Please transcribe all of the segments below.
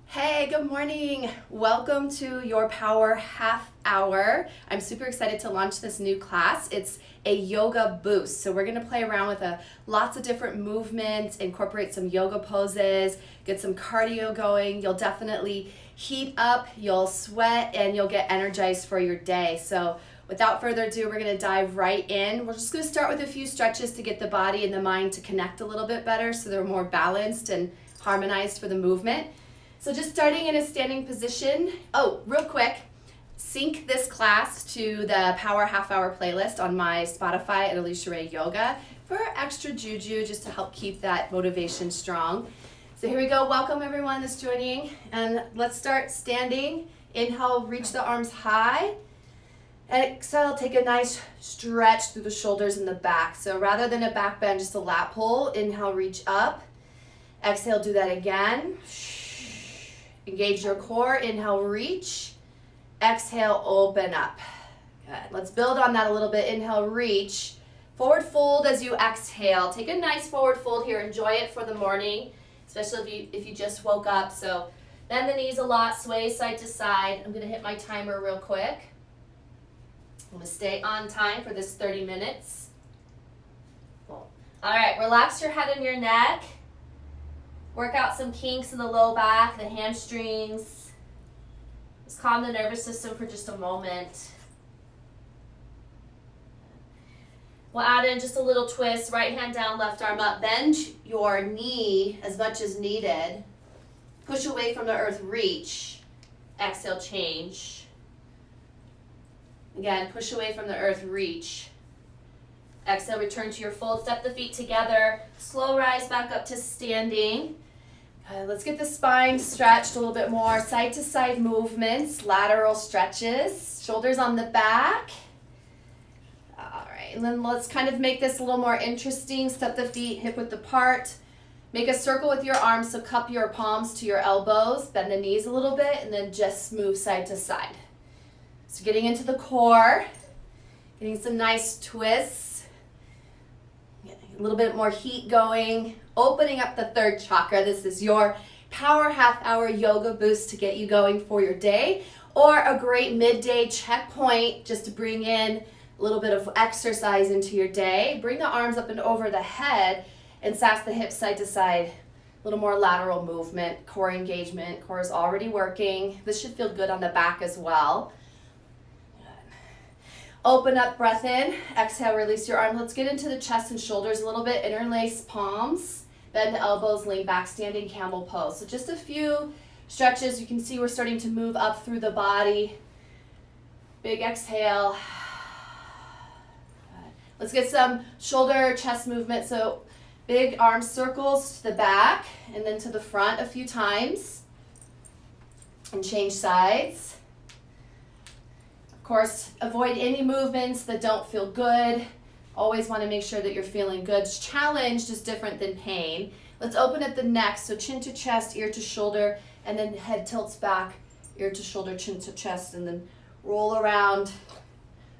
Hey, good morning. Welcome to your Power Half Hour. I'm super excited to launch this new class. It's a yoga boost. So we're going to play around with lots of different movements, incorporate some yoga poses, get some cardio going. You'll definitely heat up, you'll sweat, and you'll get energized for your day. So without further ado, we're going to dive right in. We're just going to start with a few stretches to get the body and the mind to connect a little bit better so they're more balanced and harmonized for the movement. So just starting in a standing position. Oh, real quick, sync this class to the Power Half Hour playlist on my Spotify at Alicia Ray Yoga for extra juju, just to help keep that motivation strong. So here we go. Welcome everyone that's joining. And let's start standing. Inhale, reach the arms high. And exhale, take a nice stretch through the shoulders and the back. So rather than a back bend, just a lat pull. Inhale, reach up. Exhale, do that again. Engage your core. Inhale, reach. Exhale, open up. Good. Let's build on that a little bit. Inhale, reach. Forward fold as you exhale. Take a nice forward fold here. Enjoy it for the morning, especially if you just woke up. So bend the knees a lot, sway side to side. I'm going to hit my timer real quick. I'm going to stay on time for this 30 minutes. Cool. All right, relax your head and your neck. Work out some kinks in the low back, the hamstrings. Just calm the nervous system for just a moment. We'll add in just a little twist, right hand down, left arm up. Bend your knee as much as needed. Push away from the earth, reach. Exhale, change. Again, push away from the earth, reach. Exhale, return to your fold. Step the feet together. Slow rise back up to standing. Let's get the spine stretched a little bit more. Side to side movements, lateral stretches, shoulders on the back. All right, and then let's kind of make this a little more interesting. Step the feet hip width apart. Make a circle with your arms, so cup your palms to your elbows. Bend the knees a little bit, and then just move side to side. So getting into the core, getting some nice twists. A little bit more heat going, opening up the third chakra. This is your Power Half Hour yoga boost to get you going for your day, or a great midday checkpoint just to bring in a little bit of exercise into your day. Bring the arms up and over the head and sass the hips side to side. A little more lateral movement, core engagement. Core is already working. This should feel good on the back as well. Open up, breath in. Exhale, release your arm. Let's get into the chest and shoulders a little bit. Interlace palms. Bend the elbows, lean back, standing camel pose. So just a few stretches. You can see we're starting to move up through the body. Big exhale. Good. Let's get some shoulder, chest movement. So big arm circles to the back and then to the front a few times. And change sides. Of course, avoid any movements that don't feel good. Always want to make sure that you're feeling good. Challenge is different than pain. Let's open at the neck. So chin to chest, ear to shoulder, and then head tilts back, ear to shoulder, chin to chest, and then roll around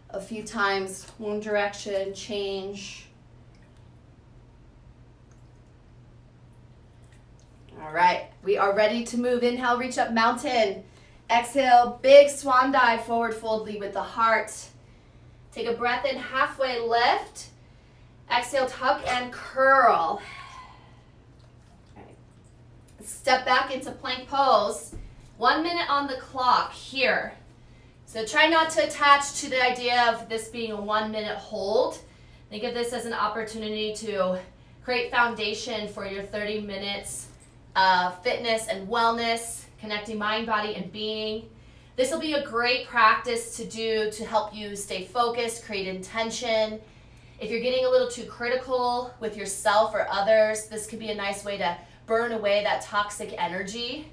a few times. One direction, change. All right, we are ready to move. Inhale, reach up, mountain. Exhale, big swan dive, forward fold, lead with the heart. Take a breath in, halfway lift. Exhale, tuck and curl. Right. Step back into plank pose. 1 minute on the clock here. So try not to attach to the idea of this being a 1 minute hold. Think of this as an opportunity to create foundation for your 30 minutes of fitness and wellness, connecting mind, body, and being. This will be a great practice to do to help you stay focused, create intention. If you're getting a little too critical with yourself or others, this could be a nice way to burn away that toxic energy.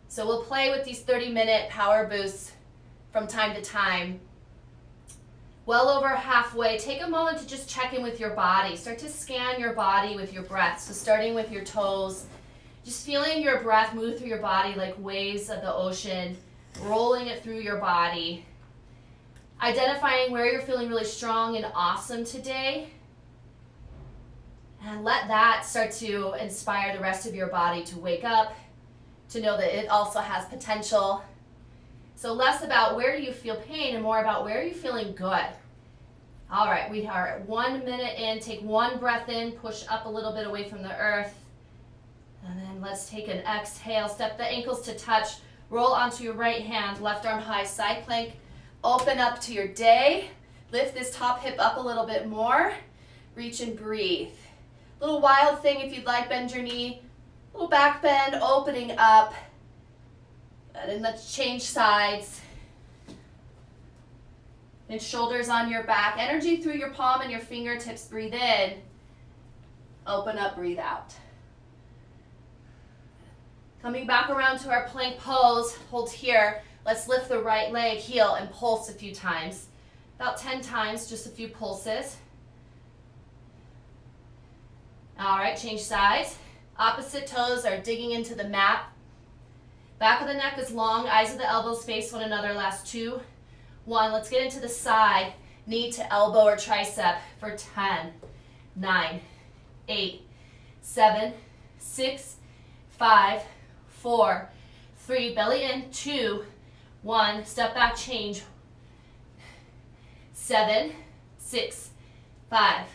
So we'll play with these 30-minute power boosts from time to time. Well over halfway, take a moment to just check in with your body. Start to scan your body with your breath. So starting with your toes, just feeling your breath move through your body like waves of the ocean, rolling it through your body. Identifying where you're feeling really strong and awesome today. And let that start to inspire the rest of your body to wake up, to know that it also has potential. So less about where do you feel pain and more about where are you feeling good. All right, we are at 1 minute in. Take one breath in, push up a little bit away from the earth. And then let's take an exhale. Step the ankles to touch. Roll onto your right hand, left arm high, side plank. Open up to your day. Lift this top hip up a little bit more. Reach and breathe. Little wild thing if you'd like, bend your knee. Little back bend, opening up. And then let's change sides. And shoulders on your back. Energy through your palm and your fingertips. Breathe in. Open up, breathe out. Coming back around to our plank pose. Hold here. Let's lift the right leg, heel, and pulse a few times. About 10 times, just a few pulses. All right, change sides. Opposite toes are digging into the mat. Back of the neck is long, eyes of the elbows face one another. Last 2, 1. Let's get into the side, knee to elbow or tricep for 10, 9, 8, 7, 6, 5, 4, 3. Belly in, 2, 1. Step back, change. 7, 6, 5,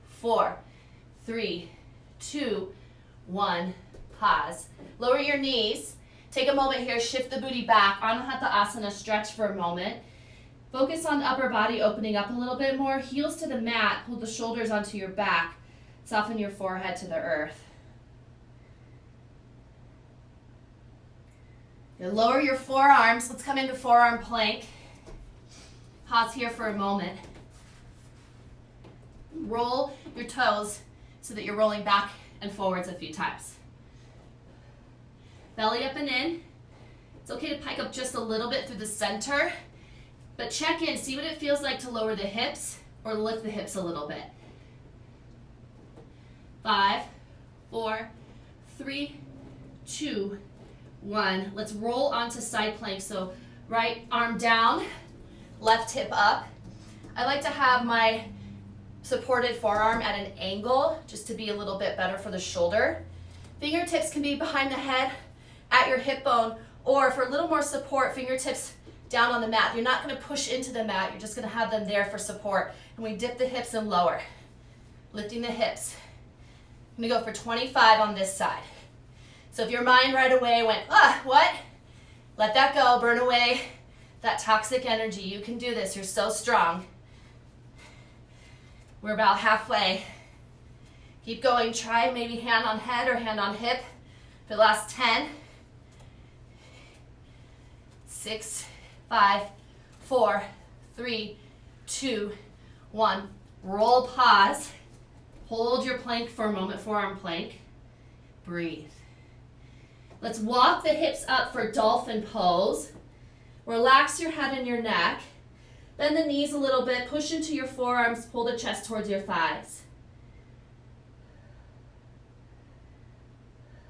4, 3, 2, 1. Pause. Lower your knees. Take a moment here, shift the booty back. Anahata Asana, stretch for a moment. Focus on upper body opening up a little bit more. Heels to the mat, pull the shoulders onto your back. Soften your forehead to the earth. You'll lower your forearms. Let's come into forearm plank. Pause here for a moment. Roll your toes so that you're rolling back and forwards a few times. Belly up and in. It's okay to pike up just a little bit through the center, but check in, see what it feels like to lower the hips or lift the hips a little bit. 5, 4, 3, 2, 1. Let's roll onto side plank. So right arm down, left hip up. I like to have my supported forearm at an angle just to be a little bit better for the shoulder. Fingertips can be behind the head at your hip bone, or for a little more support, fingertips down on the mat. You're not going to push into the mat, you're just going to have them there for support. And we dip the hips and lower, lifting the hips. I'm going to go for 25 on this side. So if your mind right away went, what? Let that go, burn away that toxic energy. You can do this, you're so strong. We're about halfway. Keep going, try maybe hand on head or hand on hip for the last 10. 6, 5, 4, 3, 2, 1. Roll, pause. Hold your plank for a moment, forearm plank. Breathe. Let's walk the hips up for dolphin pose. Relax your head and your neck. Bend the knees a little bit. Push into your forearms. Pull the chest towards your thighs.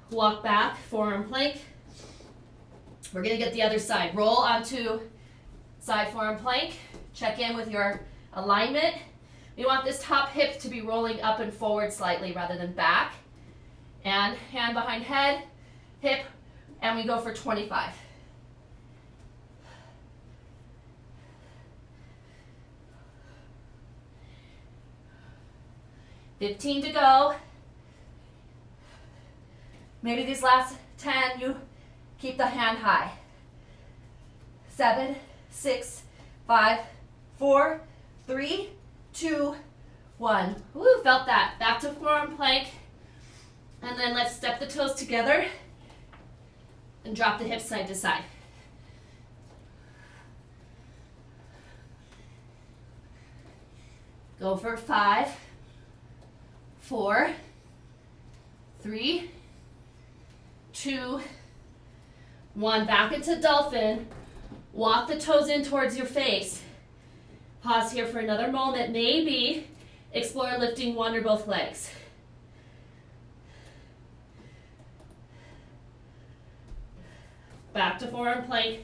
Walk back, forearm plank. We're going to get the other side. Roll onto side forearm plank. Check in with your alignment. We want this top hip to be rolling up and forward slightly rather than back. And hand behind head, hip, and we go for 25. $15 to go. Maybe these last 10, you keep the hand high. 7, 6, 5, 4, 3, 2, 1. Woo, felt that. Back to forearm plank. And then let's step the toes together and drop the hips side to side. Go for 5, 4, 3, 2, 1. Back into dolphin. Walk the toes in towards your face. Pause here for another moment. Maybe explore lifting one or both legs. Back to forearm plank.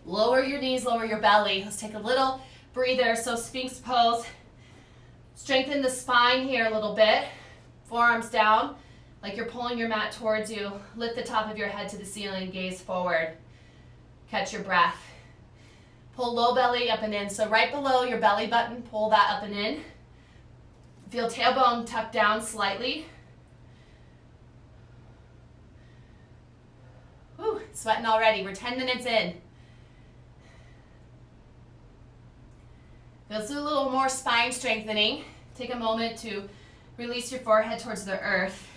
Lower your knees, lower your belly. Let's take a little breather. So Sphinx pose. Strengthen the spine here a little bit. Forearms down. like you're pulling your mat towards you. Lift the top of your head to the ceiling, gaze forward. Catch your breath. Pull low belly up and in. So right below your belly button, pull that up and in. Feel tailbone tucked down slightly. Whew, sweating already. We're 10 minutes in. Let's do a little more spine strengthening. Take a moment to release your forehead towards the earth.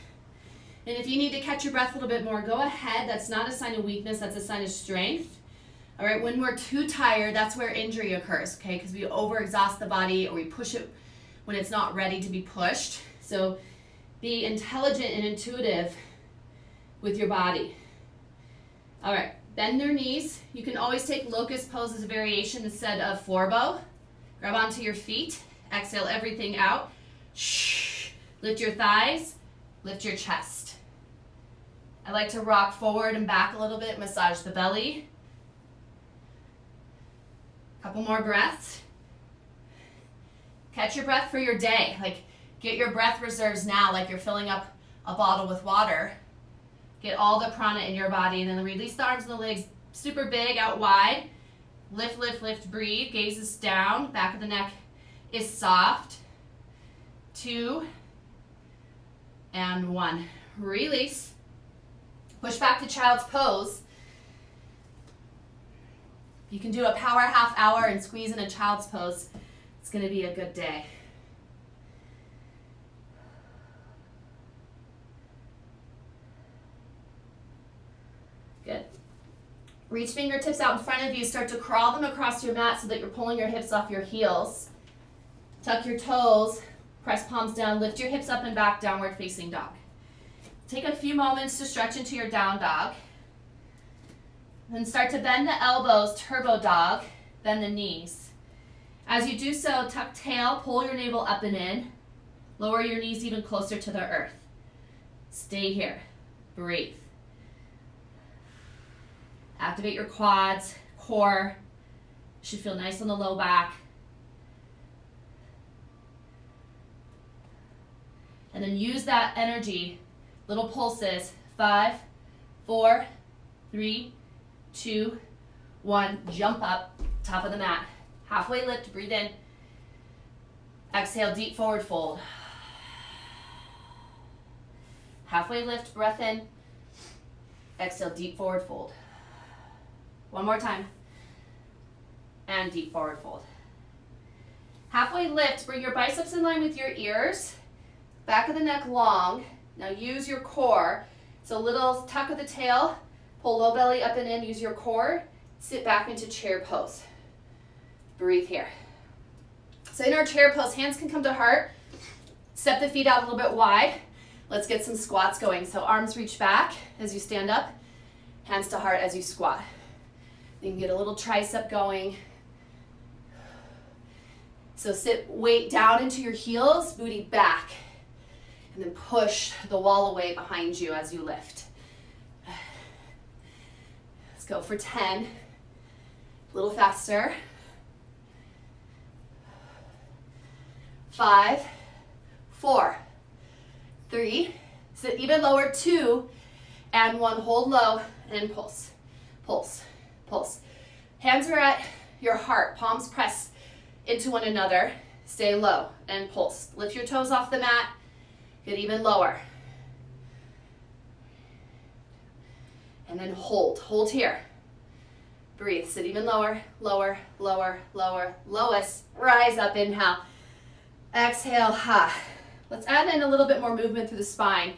And if you need to catch your breath a little bit more, go ahead. That's not a sign of weakness, that's a sign of strength. All right, when we're too tired, that's where injury occurs, okay? Because we overexhaust the body or we push it when it's not ready to be pushed. So be intelligent and intuitive with your body. All right, bend your knees. You can always take locust pose as a variation instead of floor bow. Grab onto your feet. Exhale everything out. Shh. Lift your thighs. Lift your chest. I like to rock forward and back a little bit. Massage the belly. Couple more breaths. Catch your breath for your day. Like, get your breath reserves now, like you're filling up a bottle with water. Get all the prana in your body, and then release the arms and the legs super big, out wide. Lift, lift, lift, breathe. Gaze is down. Back of the neck is soft. 2 and 1. Release. Push back to child's pose. You can do a power half hour and squeeze in a child's pose. It's going to be a good day. Good. Reach fingertips out in front of you. Start to crawl them across your mat so that you're pulling your hips off your heels. Tuck your toes. Press palms down. Lift your hips up and back, downward facing dog. Take a few moments to stretch into your down dog. Then start to bend the elbows, turbo dog. Bend the knees. As you do so, tuck tail, pull your navel up and in. Lower your knees even closer to the earth. Stay here. Breathe. Activate your quads, core. Should feel nice on the low back. And then use that energy, little pulses. 5, 4, 3, 2, 1. Jump up, top of the mat. Halfway lift, breathe in. Exhale, deep forward fold. Halfway lift, breath in. Exhale, deep forward fold. One more time. And deep forward fold. Halfway lift, bring your biceps in line with your ears. Back of the neck long. Now use your core. So little tuck of the tail. Pull low belly up and in. Use your core. Sit back into chair pose. Breathe here. So in our chair pose, hands can come to heart. Step the feet out a little bit wide. Let's get some squats going. So arms reach back as you stand up. Hands to heart as you squat. You can get a little tricep going. So sit weight down into your heels, booty back. And then push the wall away behind you as you lift. Let's go for 10. A little faster. 5, 4, 3, sit even lower, 2, and 1. Hold low and pulse, pulse, pulse. Hands are at your heart, palms press into one another. Stay low and pulse. Lift your toes off the mat. Get even lower. And then hold. Hold here. Breathe. Sit even lower, lower, lower, lower, lowest. Rise up. Inhale. Exhale. Ha. Let's add in a little bit more movement through the spine.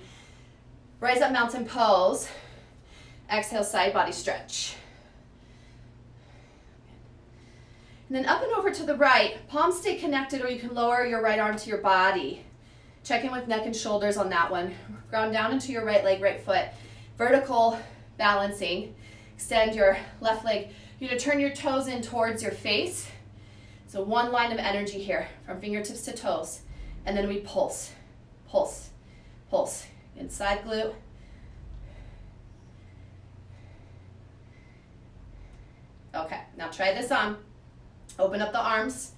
Rise up, mountain pose. Exhale, side body stretch. And then up and over to the right. Palms stay connected, or you can lower your right arm to your body. Check in with neck and shoulders on that one. Ground down into your right leg, right foot. Vertical balancing. Extend your left leg. You're going to turn your toes in towards your face. So one line of energy here from fingertips to toes. And then we pulse, pulse, pulse. Inside glute. Okay, now try this on. Open up the arms.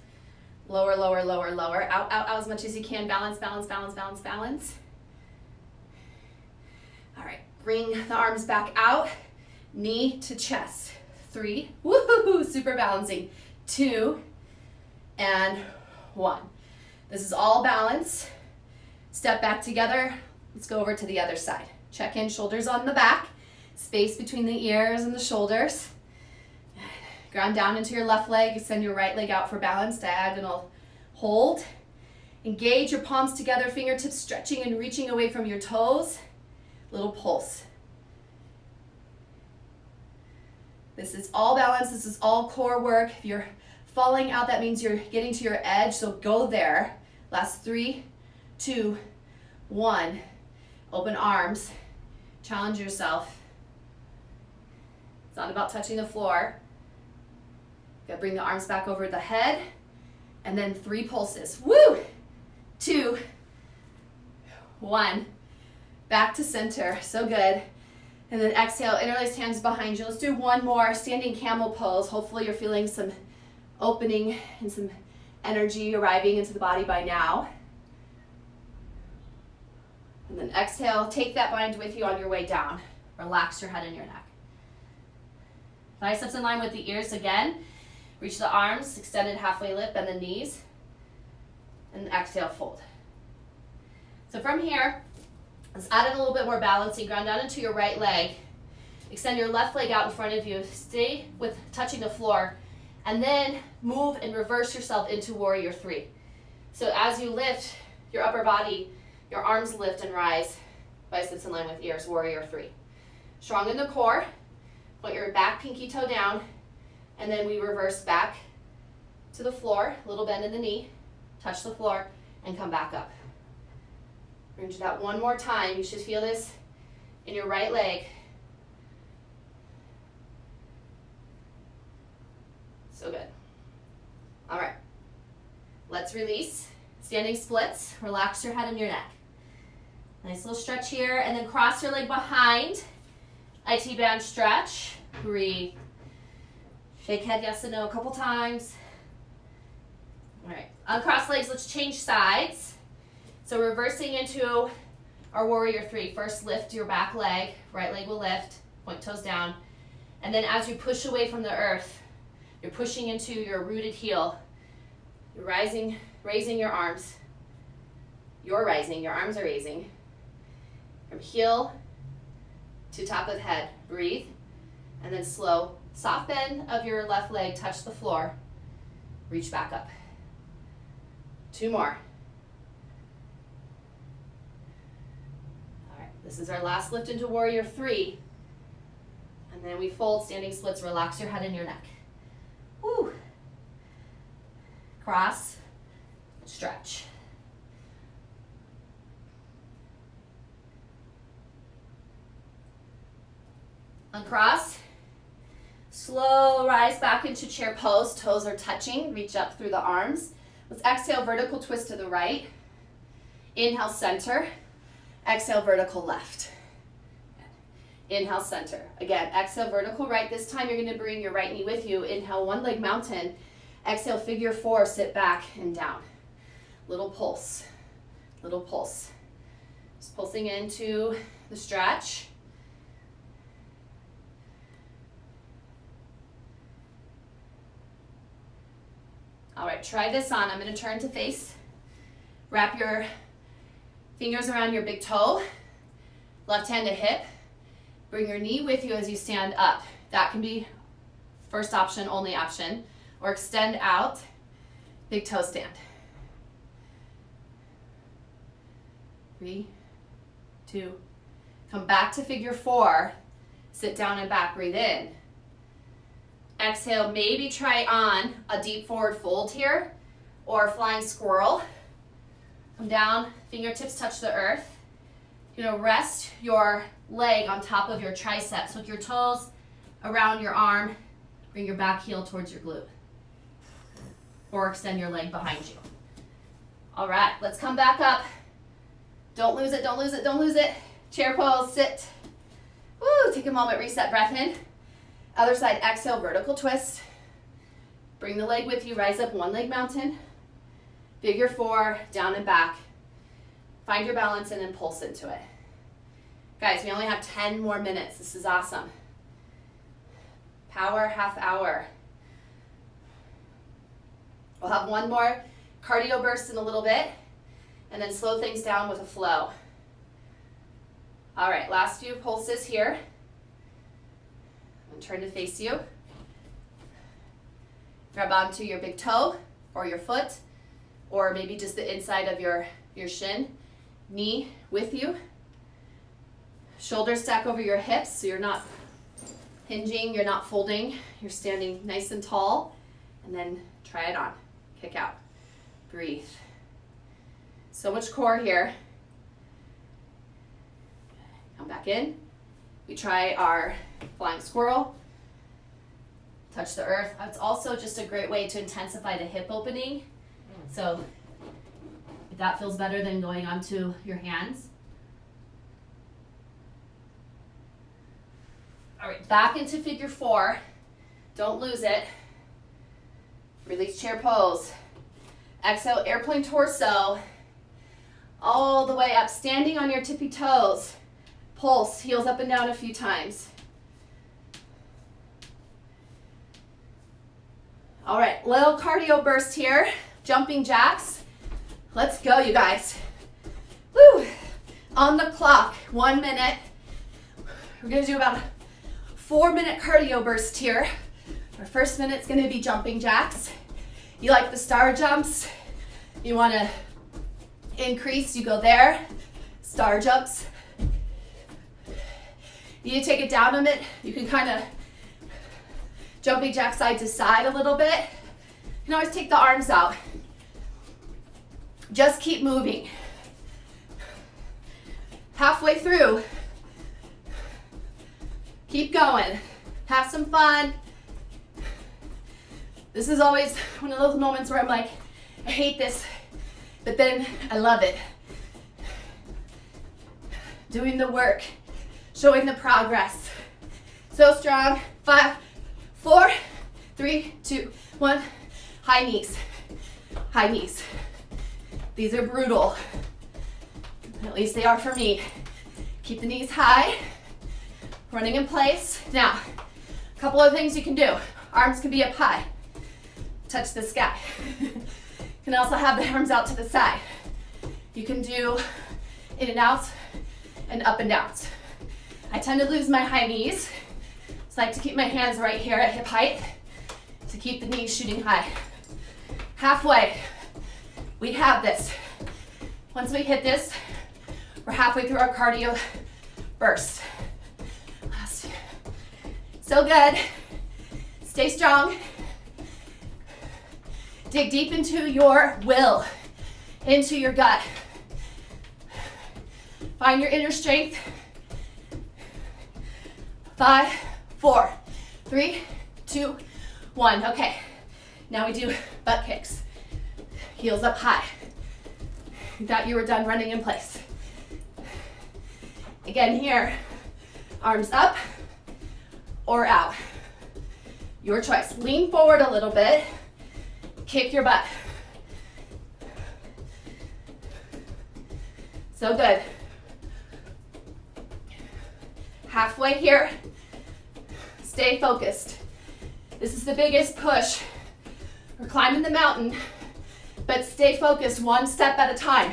Lower, lower, lower, lower. Out, out, out as much as you can. Balance, balance, balance, balance, balance. Bring the arms back out, knee to chest. 3, woohoo, super balancing. 2, and 1. This is all balance. Step back together. Let's go over to the other side. Check in, shoulders on the back, space between the ears and the shoulders. Ground down into your left leg, extend your right leg out for balance, diagonal hold. Engage your palms together, fingertips stretching and reaching away from your toes. Little pulse. This is all balance, this is all core work. If you're falling out, that means you're getting to your edge, so go there. Last 3, 2, 1. Open arms, challenge yourself. It's not about touching the floor. Gotta bring the arms back over the head, and then 3 pulses. Woo! 2, 1. Back to center, so good. And then exhale, interlace hands behind you. Let's do one more, standing camel pose. Hopefully you're feeling some opening and some energy arriving into the body by now. And then exhale, take that bind with you on your way down. Relax your head and your neck. Biceps in line with the ears again. Reach the arms, extended halfway lift, bend the knees. And exhale, fold. So from here, let's add in a little bit more balancing. Ground down into your right leg. Extend your left leg out in front of you. Stay with touching the floor. And then move and reverse yourself into warrior 3. So as you lift your upper body, your arms lift and rise. Biceps in line with ears, warrior 3. Strong in the core. Point your back pinky toe down. And then we reverse back to the floor. Little bend in the knee. Touch the floor and come back up. We're going to do that one more time. You should feel this in your right leg. So good. All right. Let's release. Standing splits. Relax your head and your neck. Nice little stretch here. And then cross your leg behind. IT band stretch. Breathe. Shake head yes and no a couple times. All right. Uncross legs. Let's change sides. So reversing into our warrior 3. First lift your back leg. Right leg will lift. Point toes down. And then as you push away from the earth, you're pushing into your rooted heel. You're rising, raising your arms. You're rising, your arms are raising. From heel to top of head. Breathe. And then slow. Soft bend of your left leg, touch the floor. Reach back up. 2 more. All right, this is our last lift into warrior 3. And then we fold, standing splits, relax your head and your neck. Woo. Cross, stretch. Uncross. Slow rise back into chair pose. Toes are touching. Reach up through the arms. Let's exhale, vertical twist to the right. Inhale, center. Exhale, vertical left. Inhale, center. Again, exhale, vertical right. This time you're going to bring your right knee with you. Inhale, one leg mountain. Exhale, figure 4, sit back and down. Little pulse. Little pulse. Just pulsing into the stretch. All right, try this on. I'm going to turn to face. Wrap your fingers around your big toe. Left hand to hip. Bring your knee with you as you stand up. That can be first option, only option. Or extend out, big toe stand. 3, 2. Come back to figure 4. Sit down and back, breathe in. Exhale, maybe try on a deep forward fold here or flying squirrel. Come down, fingertips touch the earth. You're gonna rest your leg on top of your triceps with your toes around your arm. Bring your back heel towards your glute. Or extend your leg behind you. All right, let's come back up. Don't lose it, don't lose it, don't lose it. Chair pose, sit. Woo, take a moment, reset, breath in. Other side, exhale, vertical twist. Bring the leg with you, rise up, one leg mountain. Figure 4, down and back. Find your balance and then pulse into it. Guys, we only have 10 more minutes. This is awesome. Power half hour. We'll have one more cardio burst in a little bit, and then slow things down with a flow. All right, last few pulses here. I'm going to turn to face you. Grab onto your big toe or your foot, or maybe just the inside of your shin. Knee with you. Shoulders stack over your hips, so you're not hinging, you're not folding. You're standing nice and tall, and then try it on. Kick out. Breathe. So much core here. Come back in. We try our flying squirrel. Touch the earth. It's also just a great way to intensify the hip opening. So if that feels better than going onto your hands. All right, back into figure 4. Don't lose it. Release chair pose. Exhale, airplane torso. All the way up, standing on your tippy toes. Pulse, heels up and down a few times. All right, little cardio burst here. Jumping jacks. Let's go, you guys. Woo! On the clock, 1 minute. We're gonna do about a 4-minute cardio burst here. Our first minute's gonna be jumping jacks. You like the star jumps? You wanna increase, you go there. Star jumps. You need to take it down a bit. You can kind of jumping jack side to side a little bit. You can always take the arms out. Just keep moving. Halfway through. Keep going. Have some fun. This is always one of those moments where I'm like, I hate this, but then I love it. Doing the work, showing the progress. So strong. 5, 4, 3, 2, 1. High knees. High knees. These are brutal. At least they are for me. Keep the knees high. Running in place. Now, a couple of things you can do. Arms can be up high. Touch the sky. You can also have the arms out to the side. You can do in and outs and up and downs. I tend to lose my high knees, so I like to keep my hands right here at hip height to keep the knees shooting high. Halfway, we have this. Once we hit this, we're halfway through our cardio burst. Last. So good. Stay strong. Dig deep into your will, into your gut. Find your inner strength. 5, 4, 3, 2, 1. Okay, now we do butt kicks. Heels up high. You thought you were done running in place. Again here, arms up or out. Your choice. Lean forward a little bit. Kick your butt. So good. Halfway here. Stay focused. This is the biggest push. We're climbing the mountain, but stay focused one step at a time.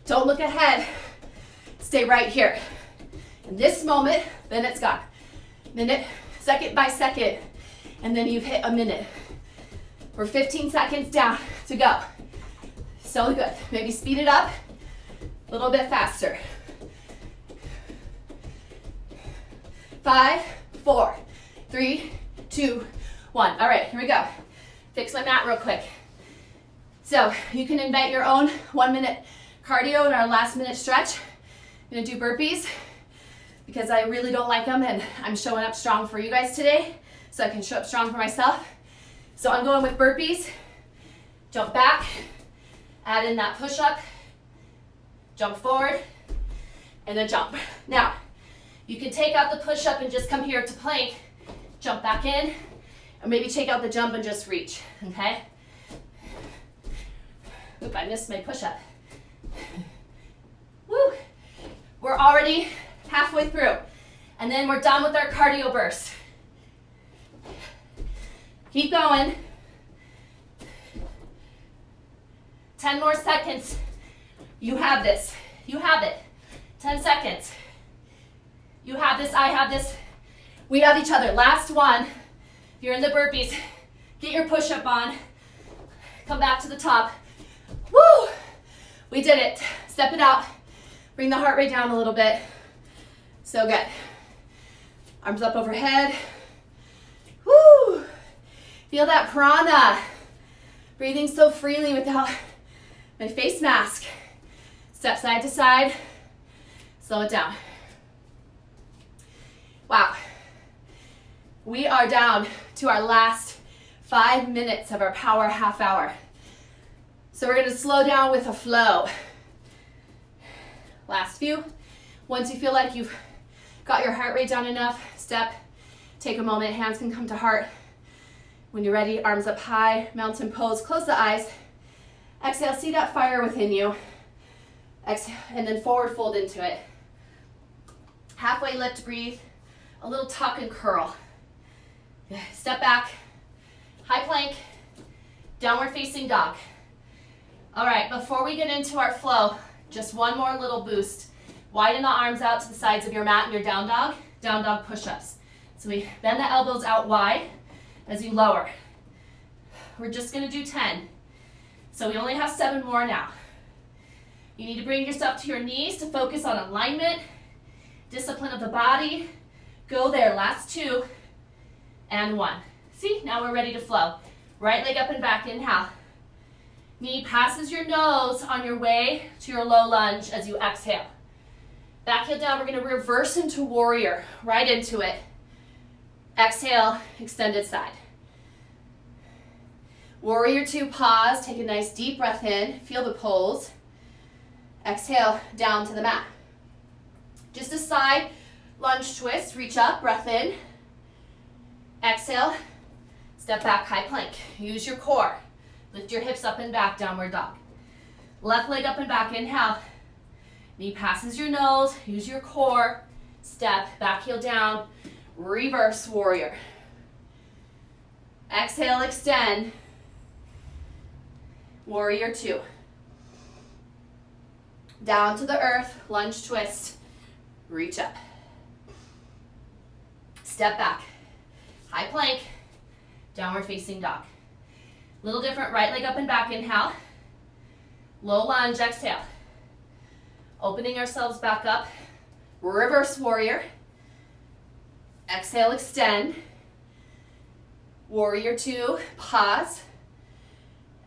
Don't look ahead. Stay right here. In this moment, then it's gone. Minute, second by second, and then you've hit a minute. We're 15 seconds down to go. So good. Maybe speed it up a little bit faster. 5, 4, 3, 2, 1. All right, here we go. Fix my mat real quick. So you can invent your own 1-minute cardio in our last minute stretch. I'm gonna do burpees because I really don't like them and I'm showing up strong for you guys today so I can show up strong for myself. So I'm going with burpees. Jump back, add in that push-up, jump forward, and then jump. Now, you can take out the push-up and just come here to plank, jump back in, or maybe take out the jump and just reach, okay? Oop, I missed my push-up. Woo! We're already halfway through. And then we're done with our cardio burst. Keep going. 10 more seconds. You have this. You have it. 10 seconds. You have this. I have this. We have each other. Last one. If you're in the burpees, get your push-up on. Come back to the top. Woo! We did it. Step it out. Bring the heart rate down a little bit. So good. Arms up overhead. Woo! Feel that prana. Breathing so freely without my face mask. Step side to side. Slow it down. Wow. We are down to our last 5 minutes of our power half hour. So we're going to slow down with a flow. Last few. Once you feel like you've got your heart rate down enough, step, take a moment, hands can come to heart. When you're ready, arms up high, mountain pose, close the eyes. Exhale, see that fire within you. Exhale, and then forward fold into it. Halfway lift, breathe. A little tuck and curl. Step back, high plank, downward facing dog. All right, before we get into our flow, just one more little boost. Widen the arms out to the sides of your mat in your down dog push-ups. So we bend the elbows out wide as you lower. We're just gonna do 10. So we only have 7 more now. You need to bring yourself to your knees to focus on alignment, discipline of the body. Go there, last 2 and 1. See, now we're ready to flow. Right leg up and back, inhale. Knee passes your nose on your way to your low lunge as you exhale. Back heel down, we're gonna reverse into warrior, right into it. Exhale, extended side. Warrior 2, pause, take a nice deep breath in, feel the pulse. Exhale, down to the mat. Just a side lunge twist, reach up, breath in. Exhale, step back, high plank. Use your core. Lift your hips up and back, downward dog. Left leg up and back, inhale. Knee passes your nose, use your core. Step, back heel down, reverse warrior. Exhale, extend. Warrior 2. Down to the earth, lunge twist, reach up. Step back, high plank, downward facing dog. Little different, right leg up and back, inhale. Low lunge, exhale. Opening ourselves back up, reverse warrior. Exhale, extend. Warrior 2, pause.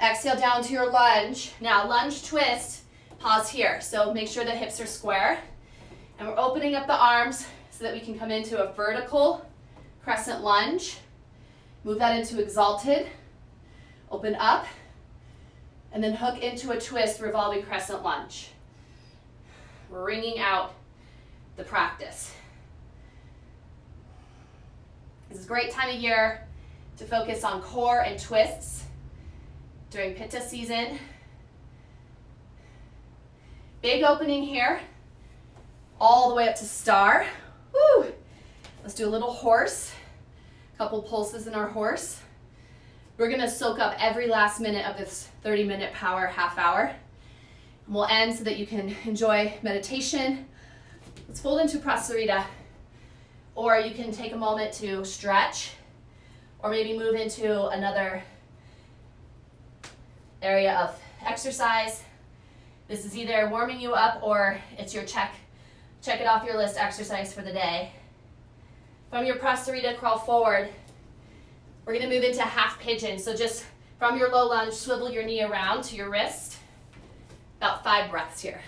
Exhale down to your lunge. Now lunge twist, pause here. So make sure the hips are square. And we're opening up the arms so that we can come into a vertical crescent lunge. Move that into exalted. Open up. And then hook into a twist, revolving crescent lunge. Wringing out the practice. This is a great time of year to focus on core and twists during Pitta season. Big opening here, all the way up to star. Woo! Let's do a little horse, a couple pulses in our horse. We're gonna soak up every last minute of this 30-minute power half hour. And we'll end so that you can enjoy meditation. Let's fold into Prasarita, or you can take a moment to stretch, or maybe move into another area of exercise. This is either warming you up or it's your check it off your list exercise for the day. From your Prasarita, crawl forward. We're gonna move into half pigeon. So just from your low lunge, swivel your knee around to your wrist. About 5 breaths here.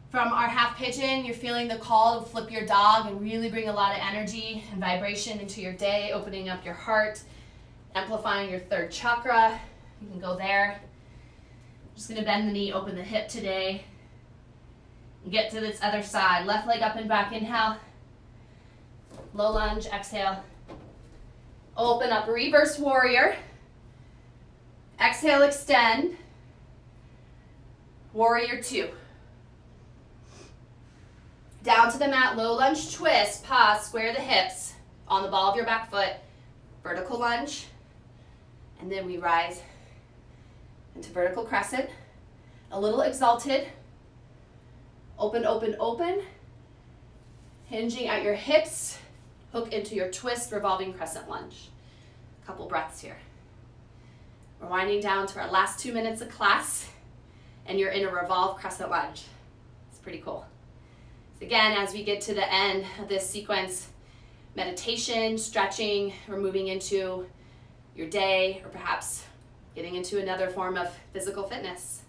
From our half pigeon, you're feeling the call to flip your dog and really bring a lot of energy and vibration into your day, opening up your heart, amplifying your 3rd chakra. You can go there. Just gonna bend the knee, open the hip today. And get to this other side. Left leg up and back, inhale. Low lunge, exhale. Open up, reverse warrior. Exhale, extend. Warrior 2. Down to the mat, low lunge twist. Pause, square the hips on the ball of your back foot. Vertical lunge. And then we rise into vertical crescent. A little exalted. Open, open, open. Hinging at your hips. Hook into your twist, revolving crescent lunge. A couple breaths here. We're winding down to our last 2 minutes of class, and you're in a revolve crescent lunge. It's pretty cool. So again, as we get to the end of this sequence, meditation, stretching, we're moving into your day, or perhaps getting into another form of physical fitness.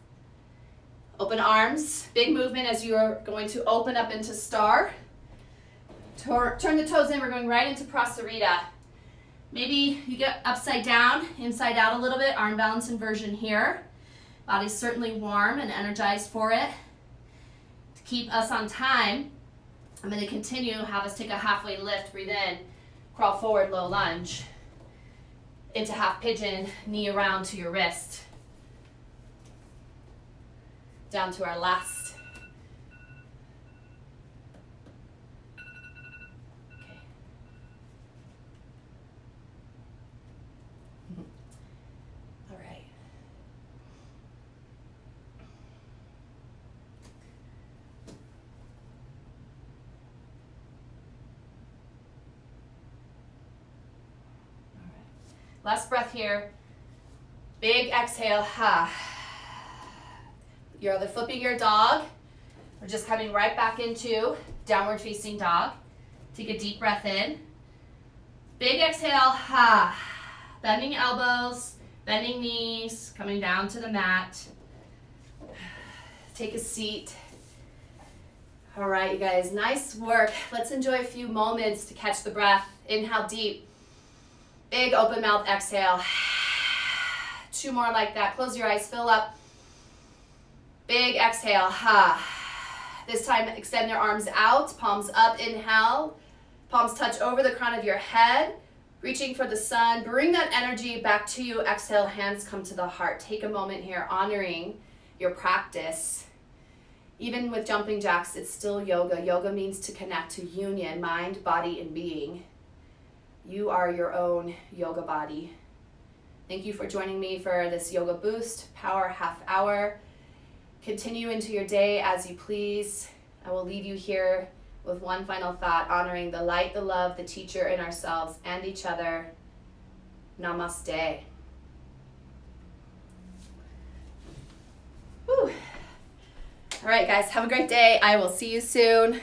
Open arms, big movement as you're going to open up into star. Turn the toes in, we're going right into Prasarita. Maybe you get upside down, inside out a little bit, arm balance inversion here. Body's certainly warm and energized for it. To keep us on time, I'm going to continue, have us take a halfway lift, breathe in, crawl forward, low lunge, into half pigeon, knee around to your wrist. Down to our last. Okay. All right. Last breath here. Big exhale. Ha. You're either flipping your dog or just coming right back into downward facing dog. Take a deep breath in. Big exhale. Ha. Bending elbows, bending knees, coming down to the mat. Take a seat. All right, you guys, nice work. Let's enjoy a few moments to catch the breath. Inhale deep. Big open mouth exhale. 2 more like that. Close your eyes, fill up. Big exhale. Ha. This time extend your arms out, palms up, inhale. Palms touch over the crown of your head, reaching for the sun. Bring that energy back to you. Exhale, hands come to the heart. Take a moment here honoring your practice. Even with jumping jacks, it's still yoga. Yoga means to connect to union, mind, body, and being. You are your own yoga body. Thank you for joining me for this Yoga Boost Power Half Hour. Continue into your day as you please. I will leave you here with one final thought, honoring the light, the love, the teacher in ourselves and each other. Namaste. Whew. All right, guys, have a great day. I will see you soon.